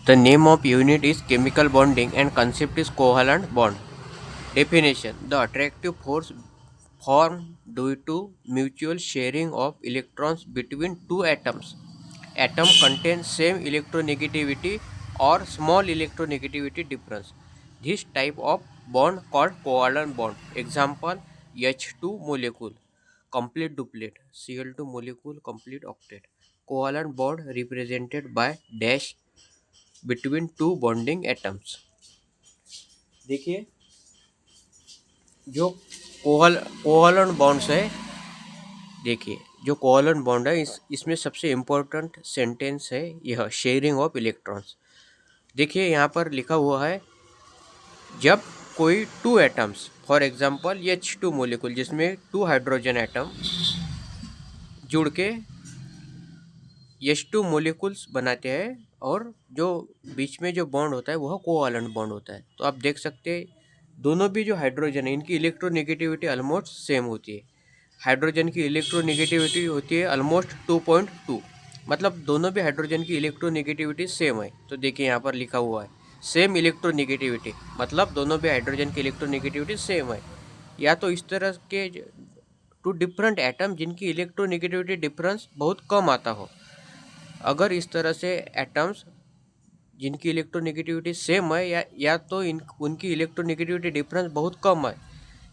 The name of unit is chemical bonding and concept is covalent bond. Definition: the attractive force formed due to mutual sharing of electrons between two atoms. Atom contains same electronegativity or small electronegativity difference. This type of bond called covalent bond. Example: H2 molecule, complete duplet, Cl2 molecule, complete octet. Covalent bond represented by dash between two bonding atoms. देखिए, जो covalent bonds है, देखिए जो covalent bond है इसमें सबसे important sentence है यह शेयरिंग ऑफ इलेक्ट्रॉन्स। देखिए यहाँ पर लिखा हुआ है जब कोई two atoms, for example H2 molecule जिसमें टू हाइड्रोजन एटम जुड़ के H2 मोलिक्यूल्स बनाते हैं और जो बीच में जो बॉन्ड होता है वह कोवलेंट बॉन्ड होता है। तो आप देख सकते हैं दोनों भी जो हाइड्रोजन है इनकी इलेक्ट्रोनेगेटिविटी ऑलमोस्ट सेम होती है। हाइड्रोजन की इलेक्ट्रोनेगेटिविटी होती है ऑलमोस्ट 2.2, मतलब दोनों भी हाइड्रोजन की इलेक्ट्रोनेगेटिविटी सेम है। तो देखिए यहाँ पर लिखा हुआ है सेम इलेक्ट्रोनेगेटिविटी, मतलब दोनों भी हाइड्रोजन की इलेक्ट्रोनेगेटिविटी सेम है। या तो इस तरह के टू डिफरेंट एटम जिनकी इलेक्ट्रोनेगेटिविटी डिफरेंस बहुत कम आता हो। अगर इस तरह से एटम्स जिनकी इलेक्ट्रोनेगेटिविटी सेम है या तो उनकी इलेक्ट्रोनेगेटिविटी डिफरेंस बहुत कम है,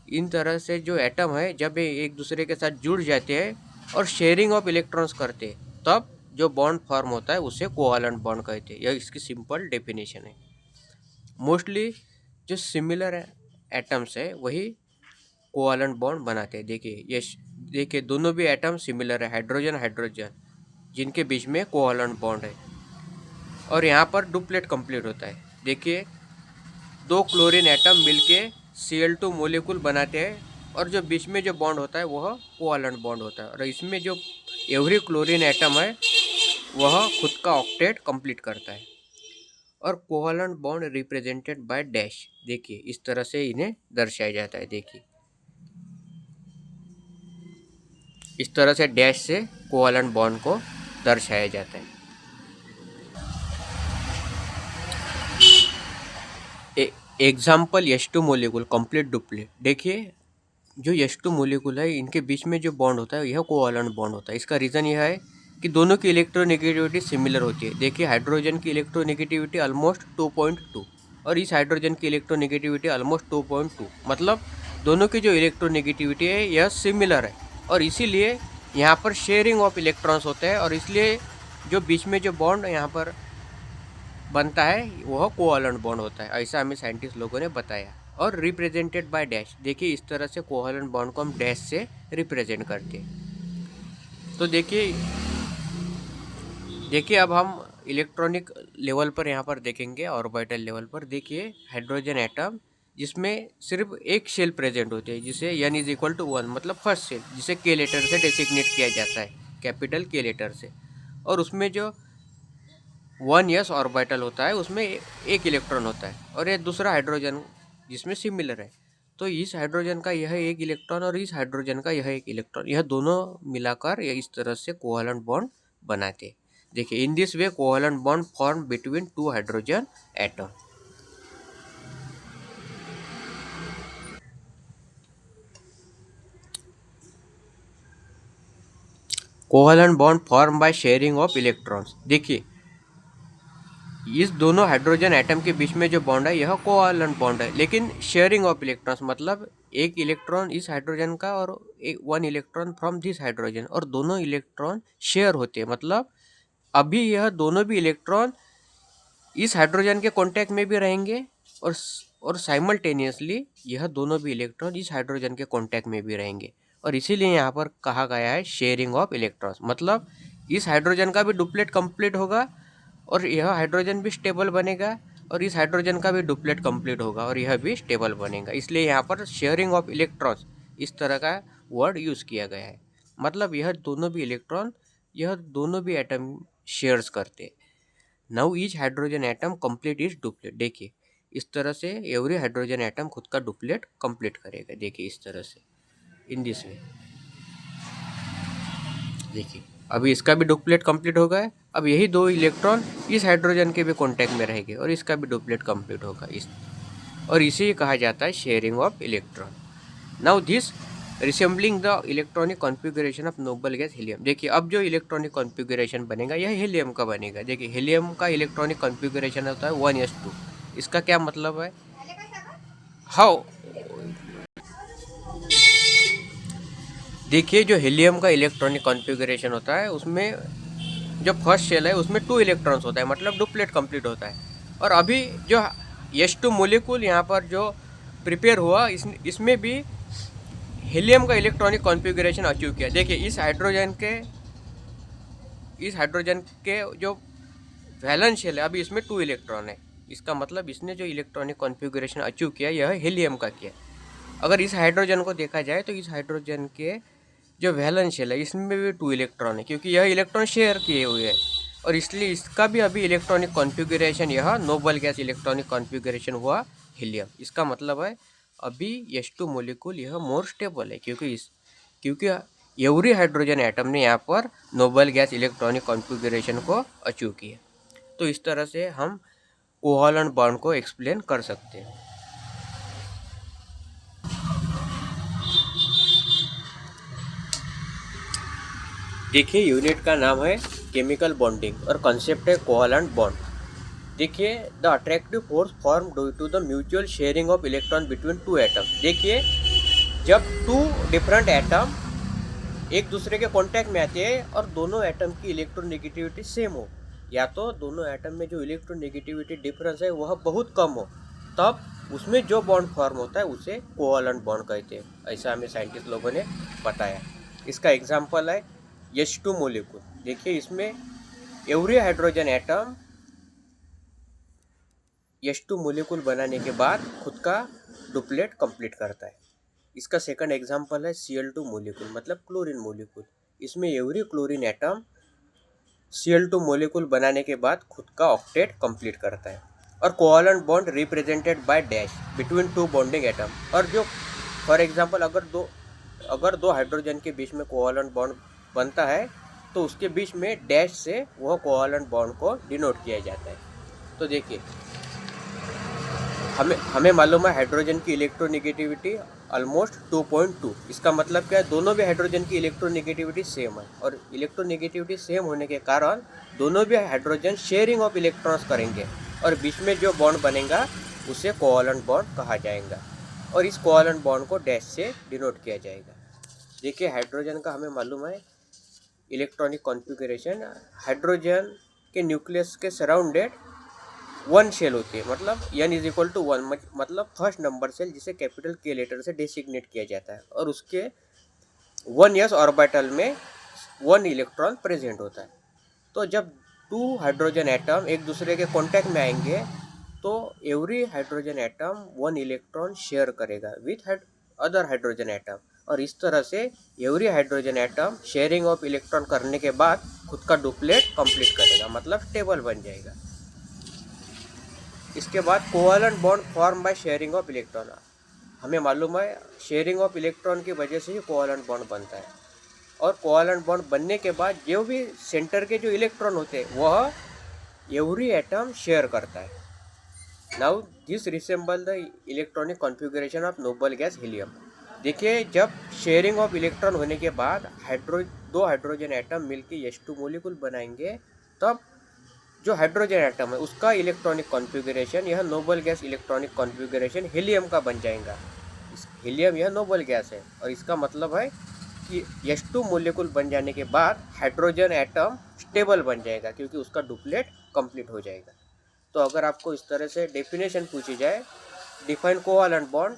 इन तरह से जो एटम है जब ये एक दूसरे के साथ जुड़ जाते हैं और शेयरिंग ऑफ इलेक्ट्रॉन्स करते हैं तब जो बॉन्ड फॉर्म होता है उसे कोवलेंट बॉन्ड कहते हैं। यह इसकी सिंपल डेफिनेशन है। मोस्टली जो सिमिलर एटम्स है वही कोवलेंट बॉन्ड बनाते हैं। देखिए दोनों भी एटम सिमिलर है, हाइड्रोजन हाइड्रोजन जिनके बीच में कोवलेंट बॉन्ड है और यहाँ पर डुप्लेट कंप्लीट होता है। देखिए दो क्लोरीन एटम मिलके Cl2 मोलिक्यूल बनाते हैं और जो बीच में जो बॉन्ड होता है वह कोवलेंट बॉन्ड होता है और इसमें जो एवरी क्लोरीन एटम है वह खुद का ऑक्टेट कंप्लीट करता है। और covalent bond represented by dash, देखिए इस तरह से इन्हें दर्शाया जाता है। देखिए इस तरह से डैश से कोवलेंट बॉन्ड को दर्शाया जाता है। Example H2 molecule complete duplet. देखिए जो H2 मोलिक्यूल है इनके बीच में जो बॉन्ड होता है यह कोवलेंट बॉन्ड होता है। इसका रीज़न यह है कि दोनों की इलेक्ट्रोनेगेटिविटी सिमिलर होती है। देखिए हाइड्रोजन की इलेक्ट्रोनेगेटिविटी ऑलमोस्ट 2.2 और इस हाइड्रोजन की इलेक्ट्रोनेगेटिविटी ऑलमोस्ट 2.2, मतलब दोनों की जो इलेक्ट्रोनेगेटिविटी है यह सिमिलर है और इसीलिए यहाँ पर शेयरिंग ऑफ इलेक्ट्रॉन्स होता है और इसलिए जो बीच में जो बॉन्ड यहाँ पर बनता है वह कोवलेंट बॉन्ड होता है। ऐसा हमें साइंटिस्ट लोगों ने बताया। और रिप्रेजेंटेड बाय डैश, देखिए इस तरह से कोवलेंट बॉन्ड को हम डैश से रिप्रेजेंट करते हैं। तो देखिए अब हम इलेक्ट्रॉनिक लेवल पर यहाँ पर देखेंगे, ऑर्बिटल लेवल पर। देखिए हाइड्रोजन एटम जिसमें सिर्फ एक शेल प्रेजेंट होती है जिसे N=1, मतलब फर्स्ट शेल, जिसे के लेटर से डेसिग्नेट किया जाता है, कैपिटल के लेटर से। और उसमें जो 1s ऑर्बिटल होता है उसमें एक इलेक्ट्रॉन होता है और ये दूसरा हाइड्रोजन जिसमें सिमिलर है। तो इस हाइड्रोजन का यह एक इलेक्ट्रॉन और इस हाइड्रोजन का यह एक इलेक्ट्रॉन, यह दोनों मिलाकर ये इस तरह से कोवलेंट बॉन्ड बनाते हैं। देखिए in this way covalent bond form between two hydrogen atom. Covalent bond form by sharing of electrons. देखिए इस दोनों हाइड्रोजन एटम के बीच में जो बॉन्ड है यह कोवलेंट बॉन्ड है, लेकिन शेयरिंग ऑफ इलेक्ट्रॉन्स मतलब एक इलेक्ट्रॉन इस हाइड्रोजन का और one electron from this hydrogen, और दोनों इलेक्ट्रॉन शेयर होते हैं। मतलब अभी यह दोनों भी इलेक्ट्रॉन इस हाइड्रोजन के कांटेक्ट में भी रहेंगे और साइमल्टेनियसली यह दोनों भी इलेक्ट्रॉन इस हाइड्रोजन के कांटेक्ट में भी रहेंगे। और इसीलिए यहाँ पर कहा गया है शेयरिंग ऑफ इलेक्ट्रॉन्स, मतलब इस हाइड्रोजन का भी डुप्लेट कंप्लीट होगा और यह हाइड्रोजन भी स्टेबल बनेगा और इस हाइड्रोजन का भी डुप्लेट कंप्लीट होगा और यह भी स्टेबल बनेगा। इसलिए यहाँ पर शेयरिंग ऑफ इलेक्ट्रॉन्स इस तरह का वर्ड यूज़ किया गया है। मतलब यह दोनों भी इलेक्ट्रॉन, यह दोनों भी एटम शेयर्स करते हैं। Now each hydrogen atom complete is duplet. देखिए इस तरह से एवरी हाइड्रोजन एटम खुद का डुप्लेट कंप्लीट करेगा। देखिए इस तरह से इन दिस वे। देखिए अभी इसका भी डुप्लेट कंप्लीट हो गया है अब यही दो इलेक्ट्रॉन इस हाइड्रोजन के भी कॉन्टैक्ट में रहेंगे और इसका भी डुप्लेट कंप्लीट होगा और इसे कहा जाता है sharing of electron. Now this resembling the electronic configuration of noble gas helium. देखिए अब जो इलेक्ट्रॉनिक कॉन्फ़िगरेशन बनेगा यह हीलियम का बनेगा। देखिए हीलियम का इलेक्ट्रॉनिक कॉन्फ़िगरेशन होता है 1s2। इसका क्या मतलब है? हाउ देखिए जो हीलियम का इलेक्ट्रॉनिक कॉन्फ़िगरेशन होता है उसमें जो फर्स्ट शेल है उसमें 2 इलेक्ट्रॉन्स होता है, मतलब डुप्लेट कंप्लीट होता है। और अभी जो H2 मोलिक्यूल यहाँ पर जो प्रिपेयर हुआ इसमें भी हीलियम का इलेक्ट्रॉनिक कॉन्फ़िगरेशन अचीव किया। देखिए इस हाइड्रोजन के जो वैलेंस शेल है अभी इसमें 2 इलेक्ट्रॉन है। इसका मतलब इसने जो इलेक्ट्रॉनिक कॉन्फ़िगरेशन अचीव किया यह हीलियम का किया। अगर इस हाइड्रोजन को देखा जाए तो इस हाइड्रोजन के जो वैलेंस शेल है इसमें भी 2 इलेक्ट्रॉन है, क्योंकि यह इलेक्ट्रॉन शेयर किए हुए है और इसलिए इसका भी अभी इलेक्ट्रॉनिक कॉन्फ़िगरेशन यह नोबल गैस इलेक्ट्रॉनिक कॉन्फ़िगरेशन हुआ हीलियम। इसका मतलब है अभी H2 मोलिक्यूल यह मोर स्टेबल है, क्योंकि एवरी हाइड्रोजन एटम ने यहाँ पर नोबल गैस इलेक्ट्रॉनिक कॉन्फ़िगरेशन को अचीव किया। तो इस तरह से हम कोवलेंट बॉन्ड को एक्सप्लेन कर सकते हैं। देखिए यूनिट का नाम है केमिकल बॉन्डिंग और कॉन्सेप्ट है कोवलेंट बॉन्ड। देखिए the attractive force form due to the mutual sharing of electron between 2 atom. देखिए जब 2 डिफरेंट एटम एक दूसरे के कांटेक्ट में आते हैं और दोनों एटम की इलेक्ट्रोनेगेटिविटी सेम हो, या तो दोनों एटम में जो इलेक्ट्रोनेगेटिविटी डिफरेंस है वह बहुत कम हो, तब उसमें जो बॉन्ड फॉर्म होता है उसे कोवलेंट बॉन्ड कहते हैं। ऐसा हमें साइंटिस्ट लोगों ने बताया। इसका एग्जांपल है H2 मोलिक्यूल। देखिए इसमें every hydrogen atom H2 molecule बनाने के बाद खुद का डुप्लेट कंप्लीट करता है। इसका सेकंड एग्जांपल है Cl2 मोलिक्यूल, मतलब क्लोरीन मोलिक्यूल। इसमें every chlorine atom Cl2 molecule बनाने के बाद खुद का ऑक्टेट कंप्लीट करता है। और covalent bond represented by dash between 2 bonding atom. और जो फॉर एग्जांपल अगर दो हाइड्रोजन के बीच में कोवलेंट बॉन्ड बनता है तो उसके बीच में डैश से वह कोवलेंट बॉन्ड को डिनोट किया जाता है। तो देखिए हमें मालूम है हाइड्रोजन की इलेक्ट्रोनेगेटिविटी ऑलमोस्ट 2.2। इसका मतलब क्या है? दोनों भी हाइड्रोजन की इलेक्ट्रोनेगेटिविटी सेम है और इलेक्ट्रोनेगेटिविटी सेम होने के कारण दोनों भी हाइड्रोजन शेयरिंग ऑफ इलेक्ट्रॉन्स करेंगे और बीच में जो बॉन्ड बनेगा उसे कोवलेंट बॉन्ड कहा जाएगा और इस कोवलेंट बॉन्ड को डैश से डिनोट किया जाएगा। देखिए हाइड्रोजन का हमें मालूम है इलेक्ट्रॉनिक कॉन्फ़िगरेशन, हाइड्रोजन के न्यूक्लियस के सराउंडेड 1 शेल होती है, मतलब N=1, मतलब फर्स्ट नंबर सेल जिसे कैपिटल K लेटर से डेसिग्नेट किया जाता है और उसके 1s ऑर्बिटल में 1 इलेक्ट्रॉन प्रेजेंट होता है। तो जब 2 हाइड्रोजन एटम एक दूसरे के कांटेक्ट में आएंगे तो every hydrogen atom 1 electron share करेगा विथ अदर हाइड्रोजन एटम और इस तरह से every hydrogen atom sharing of electron करने के बाद खुद का डुप्लेट कंप्लीट करेगा, मतलब स्टेबल बन जाएगा। इसके बाद covalent bond form by sharing of electron. हमें मालूम है शेयरिंग ऑफ इलेक्ट्रॉन की वजह से ही कोवलेंट बॉन्ड बनता है और कोवलेंट बॉन्ड बनने के बाद जो भी सेंटर के जो इलेक्ट्रॉन होते हैं वह एवरी एटम शेयर करता है। Now this resemble the electronic configuration of noble gas helium. देखिए जब शेयरिंग ऑफ इलेक्ट्रॉन होने के बाद दो हाइड्रोजन एटम मिलकर H2 मोलिक्यूल बनाएंगे, तब जो हाइड्रोजन एटम है उसका इलेक्ट्रॉनिक कॉन्फ़िगरेशन यह noble gas electronic configuration helium का बन जाएगा। हीलियम यह नोबल गैस है और इसका मतलब है कि H2 मोलिक्यूल बन जाने के बाद हाइड्रोजन एटम स्टेबल बन जाएगा क्योंकि उसका डुप्लेट कंप्लीट हो जाएगा। तो अगर आपको इस तरह से डेफिनेशन पूछी जाए डिफाइन कोवलेंट बॉन्ड,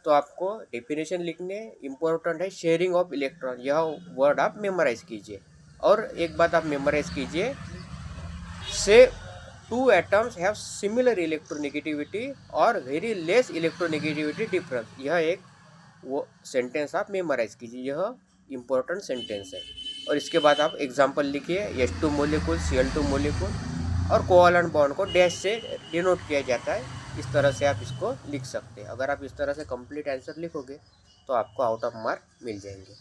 तो आपको डेफिनेशन लिखने इम्पोर्टेंट है शेयरिंग ऑफ इलेक्ट्रॉन, यह वर्ड आप मेमोराइज कीजिए। और एक बात आप मेमोराइज कीजिए, से 2 atoms have similar electronegativity और very less electronegativity difference। यह एक वो सेंटेंस आप मेमोराइज कीजिए, यह इम्पोर्टेंट सेंटेंस है। और इसके बाद आप एग्जांपल लिखिए H2 मोलिक्यूल, Cl2 मोलिक्यूल और कोवलेंट बॉन्ड को डैश से डिनोट किया जाता है। इस तरह से आप इसको लिख सकते हैं। अगर आप इस तरह से कंप्लीट आंसर लिखोगे तो आपको आउट ऑफ मार्क मिल जाएंगे।